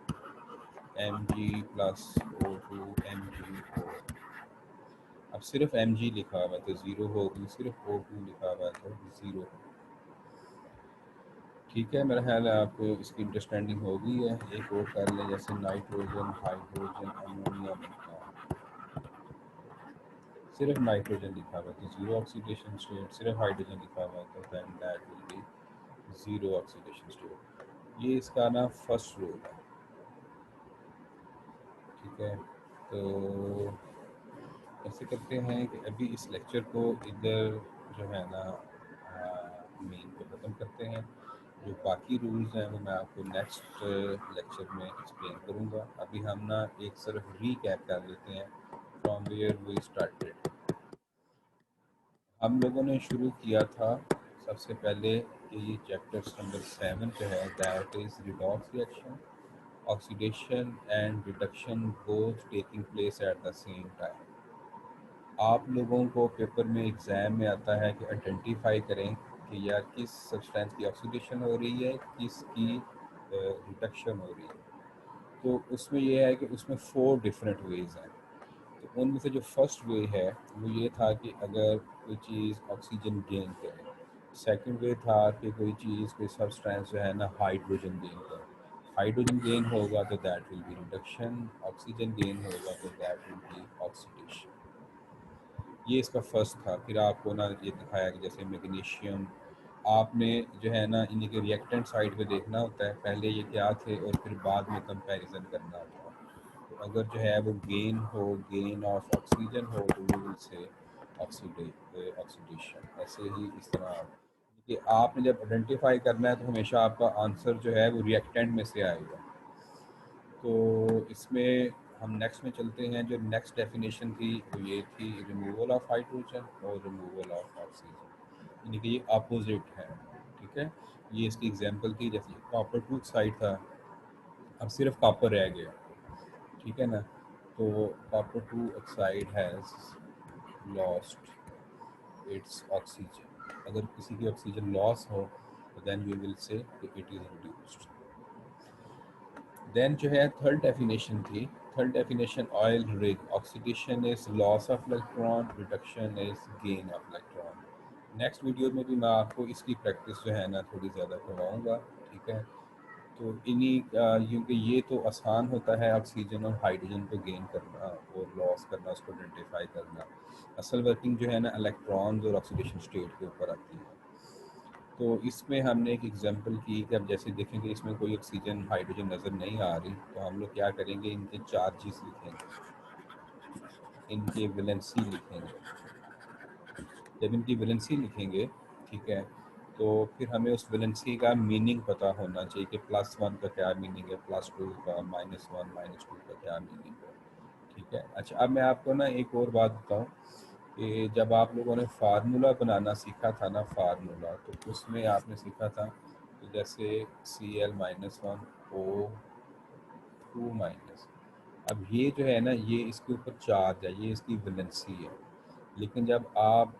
Mg+O2 Mg4। अब सिर्फ Mg लिखा हुआ है तो ज़ीरो होगी, सिर्फ O2 लिखा हुआ है तो ज़ीरो होगी। ठीक है, मेरा ख्याल है आपको इसकी अंडरस्टैंडिंग होगी है। एक और कर लें, जैसे नाइट्रोजन, हाइड्रोजन, अमोनिया बनता है। सिर्फ नाइट्रोजन लिखा हुआ है तो ज़ीरो ऑक्सीडेशन स्टेट, सिर्फ हाइड्रोजन लिखा हुआ है तो then that will be zero oxidation state. ये इसका ना फर्स्ट रूल है। ठीक है, तो ऐसे करते हैं कि अभी इस लेक्चर को इधर जो है ना मेन पे ख़त्म करते हैं। जो बाकी रूल्स हैं वो मैं आपको नेक्स्ट लेक्चर में एक्सप्लेन करूँगा। अभी हम ना एक सिर्फ रीकैप कर लेते हैं फ्रॉम वेयर वी स्टार्टेड। हम लोगों ने शुरू किया था सबसे पहले कि ये चैप्टर नंबर 7 जो है that is redox reaction, oxidation and reduction both taking place at the same time. आप लोगों को पेपर में एग्ज़ाम में आता है कि आइडेंटिफाई करें कि यार किस सब्सटेंस की ऑक्सीडेशन हो रही है, किसकी रिडक्शन हो रही है। तो उसमें ये है कि उसमें 4 डिफरेंट वेज़ हैं। तो उनमें से जो फर्स्ट वे है वो ये था कि अगर कोई चीज़ ऑक्सीजन गेन करे। सेकंड वे था कि कोई चीज़, कोई सब्सटेंस जो है ना हाइड्रोजन गेन करे। हाइड्रोजन गेन होगा तो that will be reduction, oxygen gain होगा तो दैट विल बी ऑक्सीडेशन। ये इसका फर्स्ट था। फिर आपको ना ये दिखाया कि जैसे मैग्नीशियम, आपने जो है ना इन्हीं के रिएक्टेंट साइड पे देखना होता है, पहले ये क्या थे और फिर बाद में कंपैरिजन करना होता है। तो अगर जो है वो गेन हो, गेन ऑफ ऑक्सीजन हो तो वी विल से ऑक्सीडेशन। ऐसे ही इस तरह कि आपने जब आइडेंटिफाई करना है तो हमेशा आपका आंसर जो है वो रिएक्टेंट में से आएगा। तो इसमें हम नेक्स्ट में चलते हैं। जो नेक्स्ट डेफिनेशन थी वो ये थी रिमूवल ऑफ हाइड्रोजन और रिमूवल ऑफ ऑक्सीजन, यानी कि ये अपोजिट है। ठीक है, ये इसकी एग्जांपल थी, जैसे कॉपर टू ऑक्साइड था, अब सिर्फ कॉपर रह गया। ठीक है ना, तो copper two oxide has lost its oxygen. अगर किसी की ऑक्सीजन लॉस हो तो then we will say it is reduced. Then जो है थर्ड डेफिनेशन थी, third definition oil rig, oxidation is loss of electron, reduction is gain of electron. Next video में भी मैं आपको इसकी प्रैक्टिस जो है ना थोड़ी ज़्यादा करवाऊँगा। ठीक है, तो इन्हीं क्योंकि ये तो आसान होता है ऑक्सीजन और हाइड्रोजन को गेन करना और लॉस करना, उसको आइडेंटिफाई करना। असल वर्किंग जो है ना इलेक्ट्रॉन्स और ऑक्सीडेशन स्टेट के ऊपर आती है। तो इसमें हमने एक एग्जांपल की कि अब जैसे देखेंगे इसमें कोई ऑक्सीजन हाइड्रोजन नज़र नहीं आ रही, तो हम लोग क्या करेंगे, इनके चार्जेस लिखेंगे, इनके वैलेंसी लिखेंगे। जब इनकी वैलेंसी लिखेंगे, ठीक है, तो फिर हमें उस वैलेंसी का मीनिंग पता होना चाहिए कि +1 का क्या मीनिंग है, +2 का, -1 -2 का क्या मीनिंग है। ठीक है, अच्छा अब मैं आपको ना एक और बात बताऊं कि जब आप लोगों ने फार्मूला बनाना सीखा था ना, फार्मूला, तो उसमें आपने सीखा था कि जैसे Cl-O2-, अब ये जो है ना ये इसके ऊपर चार्ज है, ये इसकी वैलेंसी है। लेकिन जब आप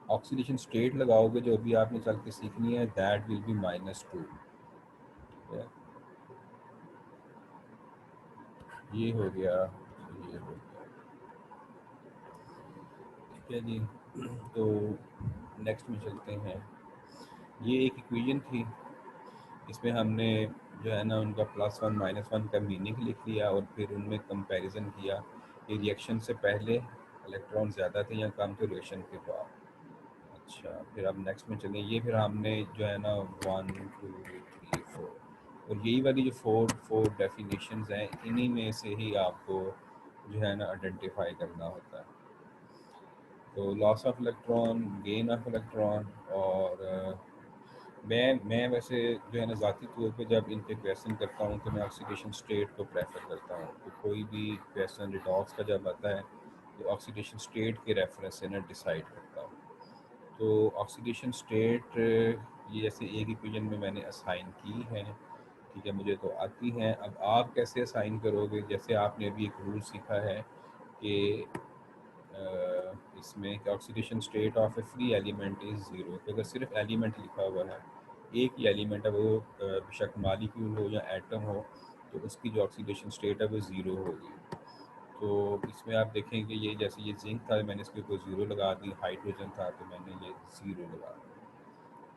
ऑक्सीडेशन स्टेट लगाओगे, जो भी आपने चल के सीखनी है, दैट विल बी -2। ठीक है, ये हो गया, ये हो गया। ठीक है जी, तो नेक्स्ट में चलते हैं। ये एक इक्वेशन थी, इसमें हमने जो है ना उनका +1 -1 का मीनिंग लिख लिया और फिर उनमें कंपैरिजन किया कि रिएक्शन से पहले इलेक्ट्रॉन ज़्यादा थे या कम थे रिएक्शन के बाद। अच्छा, फिर अब नेक्स्ट में चलें। ये फिर हमने जो है ना 1 2 3 4 और यही वाली जो फोर फोर डेफिनेशंस हैं, इन्हीं में से ही आपको जो है ना आइडेंटिफाई करना होता है। तो loss of electron, gain of electron, और मैं वैसे जो है ना ज़ाती तौर पे जब इन पे क्वेश्चन करता हूँ तो मैं ऑक्सीडेशन स्टेट को प्रेफर करता हूँ। तो कोई भी क्वेश्चन रिडॉक्स का जब आता है तो ऑक्सीडेशन स्टेट के रेफरेंस से ना डिसाइड करता हूँ। तो ऑक्सीडेशन स्टेट ये जैसे एक इक्वेशन में मैंने असाइन की है, ठीक है, मुझे तो आती हैं। अब आप कैसे असाइन करोगे, जैसे आपने अभी एक रूल सीखा है कि इसमें कि oxidation state of A free element is zero. तो अगर सिर्फ एलिमेंट लिखा हुआ है, एक ही एलिमेंट है, वो बेशक मालिक्यूल हो या एटम हो, तो उसकी जो ऑक्सीडेशन स्टेट है वो ज़ीरो होगी। तो इसमें आप देखेंगे ये जैसे ये जिंक था, मैंने इसके ऊपर ज़ीरो लगा दी, हाइड्रोजन था तो मैंने ये ज़ीरो लगा दी।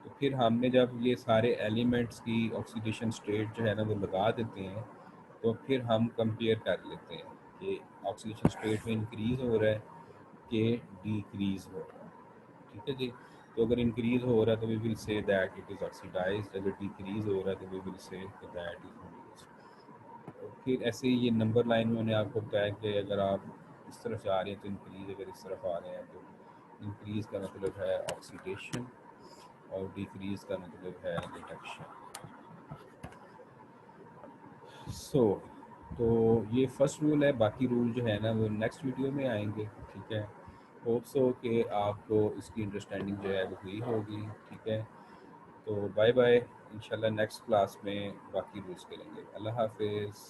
तो फिर हमने जब ये सारे एलिमेंट्स की ऑक्सीडेशन स्टेट जो है ना वो लगा देते हैं, तो फिर हम कंपेयर कर लेते हैं कि ऑक्सीडेशन स्टेट में इंक्रीज़ हो रहा है कि डिक्रीज़ हो रहा है। ठीक है जी। तो अगर इंक्रीज़ हो रहा है तो we will say that it is oxidised, अगर डिक्रीज़ हो रहा है तो we will say that is reduced. और फिर ऐसे ही ये नंबर लाइन में मैंने आपको बताया कि अगर आप इस तरफ जा रहे हैं तो इंक्रीज़, अगर इस तरफ आ रहे हैं तो इंक्रीज़ का मतलब है ऑक्सीडेशन और डिक्रीज़ का मतलब है रिडक्शन। सो तो ये फर्स्ट रूल है, बाकी रूल जो है ना वो नेक्स्ट वीडियो में आएंगे। ठीक है, होप सो कि आपको इसकी अंडरस्टैंडिंग जो है वो हुई होगी। ठीक है, तो बाय बाय, इंशाल्लाह नेक्स्ट क्लास में बाकी रूल्स करेंगे। अल्लाह हाफिज़।